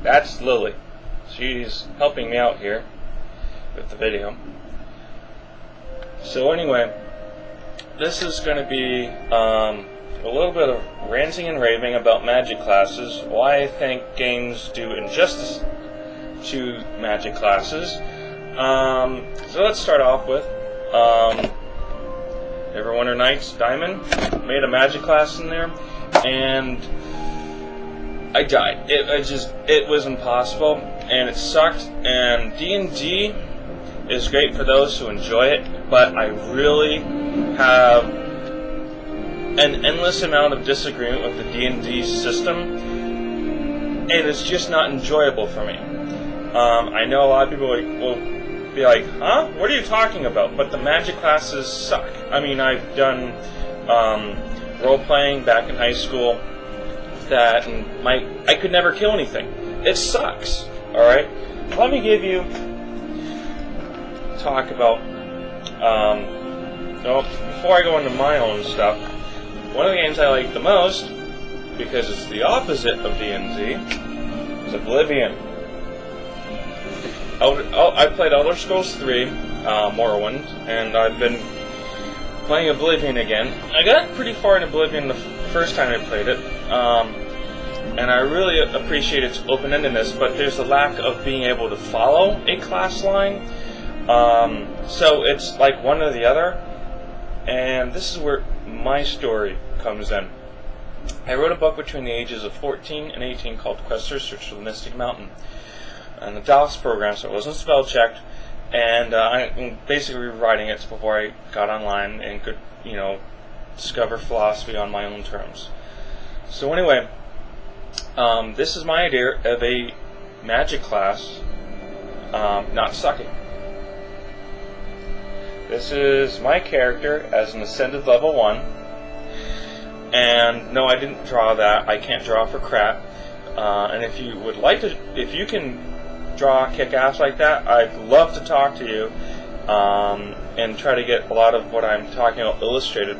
That's Lily. She's helping me out here with the video. So anyway, this is going to be a little bit of ranting and raving about magic classes, why I think games do injustice to magic classes. So let's start off with Neverwinter Nights Diamond. Made a magic class in there, and I died. It was impossible, and it sucked. And D&D is great for those who enjoy it, but I really have an endless amount of disagreement with the D&D system, and it's just not enjoyable for me. I know a lot of people will be like, huh? What are you talking about? But the magic classes suck. I mean, I've done role-playing back in high school that I could never kill anything. It sucks, alright? Let me talk about, before I go into my own stuff, one of the games I like the most, because it's the opposite of D&D, is Oblivion. I played Elder Scrolls 3, Morrowind, and I've been playing Oblivion again. I got pretty far in Oblivion the first time I played it, and I really appreciate its open-endedness, but there's a lack of being able to follow a class line. So it's like one or the other, and this is where my story comes in. I wrote a book between the ages of 14 and 18 called Quester's Search for the Mystic Mountain, and the DOS program, so it wasn't spell checked, and I'm basically rewriting it before I got online and could, discover philosophy on my own terms. So anyway, this is my idea of a magic class not sucking. This is my character as an ascended level 1, and no, I didn't draw that. I can't draw for crap. And if you would like to, if you can draw kick-ass like that, I'd love to talk to you and try to get a lot of what I'm talking about illustrated.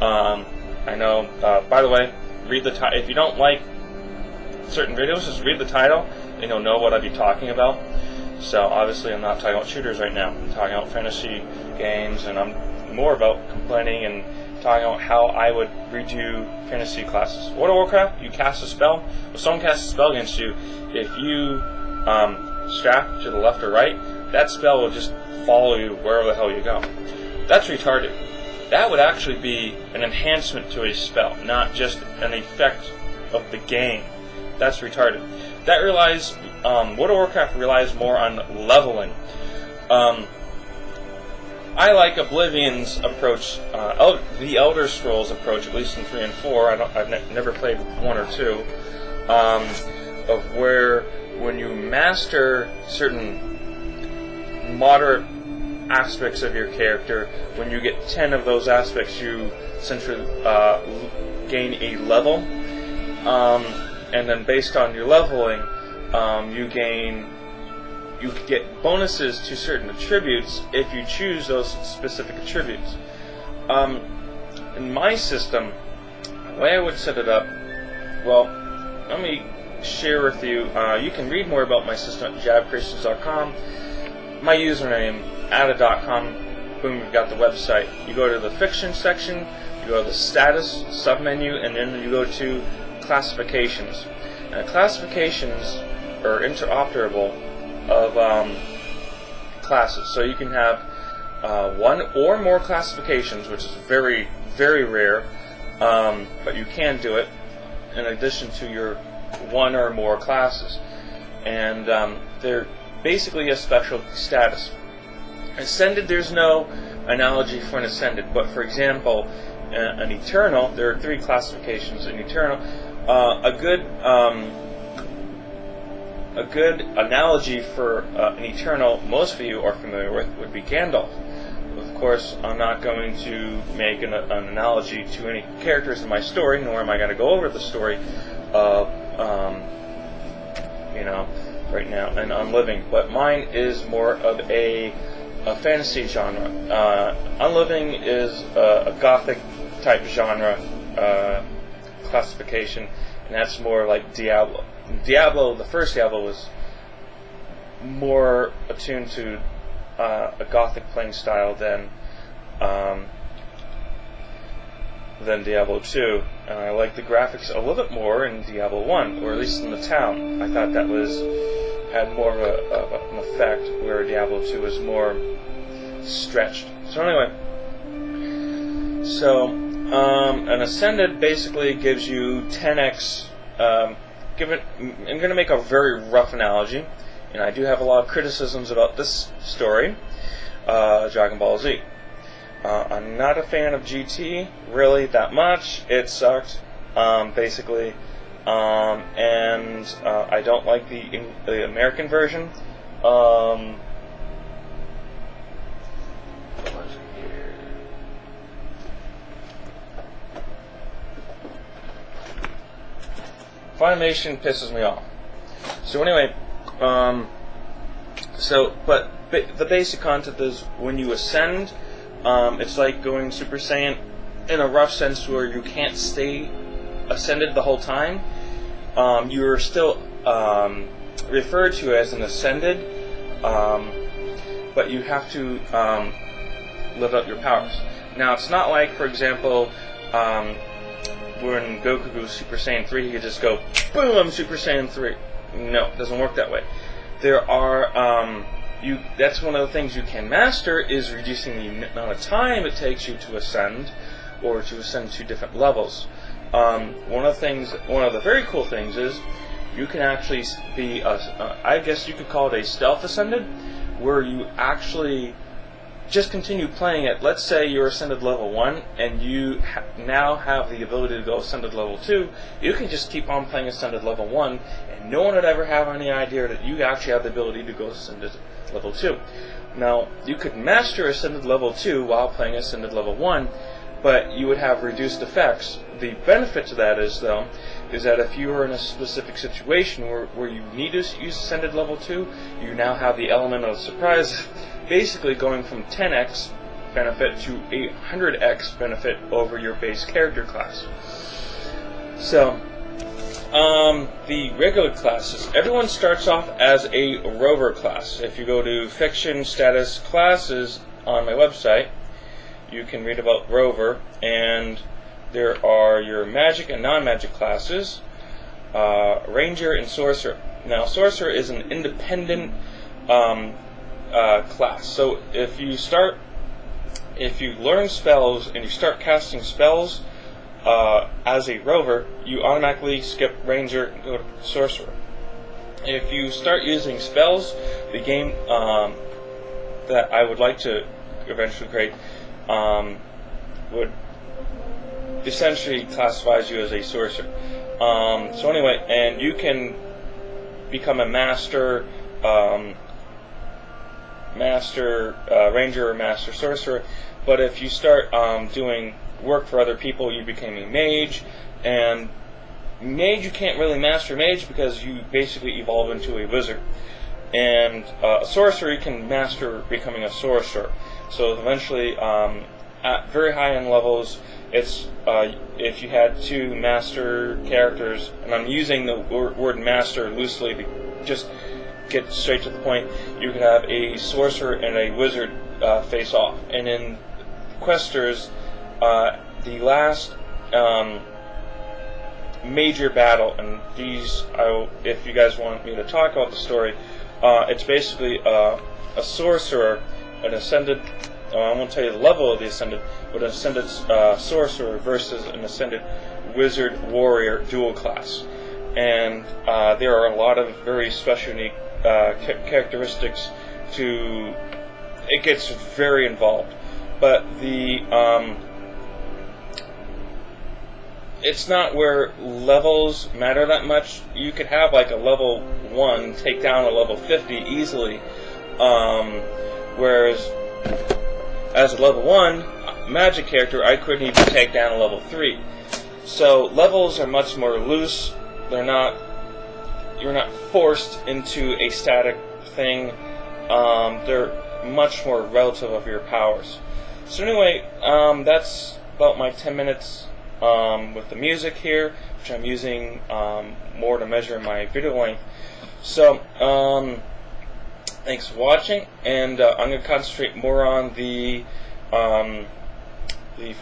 I know, by the way, read the title. If you don't like certain videos, just read the title and you'll know what I'd be talking about. So obviously I'm not talking about shooters right now. I'm talking about fantasy games, and I'm more about complaining and talking about how I would redo fantasy classes. World of Warcraft, you cast a spell. If someone casts a spell against you, if you strap to the left or right, that spell will just follow you wherever the hell you go. That's retarded. That would actually be an enhancement to a spell, not just an effect of the game. That's retarded. That relies, World of Warcraft relies more on leveling. I like Oblivion's approach, the Elder Scrolls approach, at least in 3 and 4. I've never played 1 or 2, of where when you master certain moderate aspects of your character, when you get 10 of those aspects, you essentially gain a level, and then based on your leveling, you get bonuses to certain attributes if you choose those specific attributes. In my system, the way I would set it up, well, let me share with you. You can read more about my system at jabcreations.com. My username, ada.com. Boom, you've got the website. You go to the fiction section, you go to the status submenu, and then you go to classifications. And classifications are interoperable of classes, so you can have one or more classifications, which is very, very rare, but you can do it in addition to your one or more classes, and they're basically a special status. Ascended, there's no analogy for an Ascended, but for example, an Eternal, there are 3 classifications in Eternal. A good analogy for an Eternal most of you are familiar with would be Gandalf. Of course, I'm not going to make an analogy to any characters in my story, nor am I going to go over the story of, right now and Unliving. But mine is more of a fantasy genre. Unliving is a gothic type genre classification, and that's more like Diablo. Diablo, the first Diablo, was more attuned to a gothic playing style than Diablo 2, and I like the graphics a little bit more in Diablo 1, or at least in the town. I thought that had more of an effect, where Diablo 2 was more stretched. So anyway, an Ascended basically gives you 10x. I'm going to make a very rough analogy, and I do have a lot of criticisms about this story, Dragon Ball Z. I'm not a fan of GT really that much. It sucked, basically, and I don't like the American version. Funimation pisses me off. So anyway, but the basic concept is when you ascend, it's like going Super Saiyan in a rough sense, where you can't stay ascended the whole time. You're still referred to as an ascended, but you have to live up your powers. Now, it's not like, for example, when Goku goes Super Saiyan 3, he could just go, boom, I'm Super Saiyan 3. No, it doesn't work that way. There are, that's one of the things you can master, is reducing the amount of time it takes you to ascend, or to ascend to different levels. One of the very cool things is, you can actually be, I guess you could call it a stealth ascended, where you actually just continue playing it. Let's say you're ascended level 1 and you now have the ability to go ascended level 2. You can just keep on playing ascended level 1, and no one would ever have any idea that you actually have the ability to go ascended level 2. Now, you could master ascended level 2 while playing ascended level 1, but you would have reduced effects. The benefit to that is, though, is that if you are in a specific situation where you need to use ascended level 2, you now have the element of surprise, basically going from 10x benefit to 800x benefit over your base character class. So, the regular classes, everyone starts off as a rover class. If you go to Fiction Status Classes on my website, you can read about rover, and there are your magic and non-magic classes, ranger and sorcerer. Now, sorcerer is an independent class. So if you learn spells and you start casting spells as a rover, you automatically skip ranger and go to sorcerer. If you start using spells, the game that I would like to eventually create would essentially classifies you as a sorcerer. So anyway, and you can become a master ranger or master sorcerer, but if you start doing work for other people, you become a mage, and mage, you can't really master mage because you basically evolve into a wizard, and a sorcerer, you can master becoming a sorcerer. So eventually, at very high end levels, it's if you had two master characters, and I'm using the word master loosely to just get straight to the point, you could have a sorcerer and a wizard face off. And in Questers, the last major battle, and these, if you guys want me to talk about the story, it's basically a sorcerer, an ascended, I won't tell you the level of the ascended, but an ascended sorcerer versus an ascended wizard warrior dual class. And there are a lot of very special, unique characteristics to. It gets very involved, but the it's not where levels matter that much. You could have like a level 1 take down a level 50 easily, whereas as a level 1 magic character, I couldn't even take down a level 3. So levels are much more loose. You're not forced into a static thing. They're much more relative of your powers. So anyway, that's about my 10 minutes with the music here, which I'm using more to measure my video length. So thanks for watching, and I'm going to concentrate more on the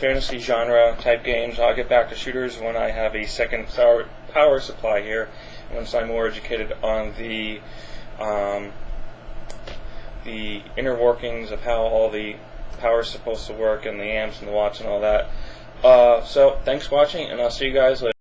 fantasy genre type games. I'll get back to shooters when I have a second power supply here, once I'm more educated on the inner workings of how all the power is supposed to work, and the amps and the watts and all that. So thanks for watching, and I'll see you guys later.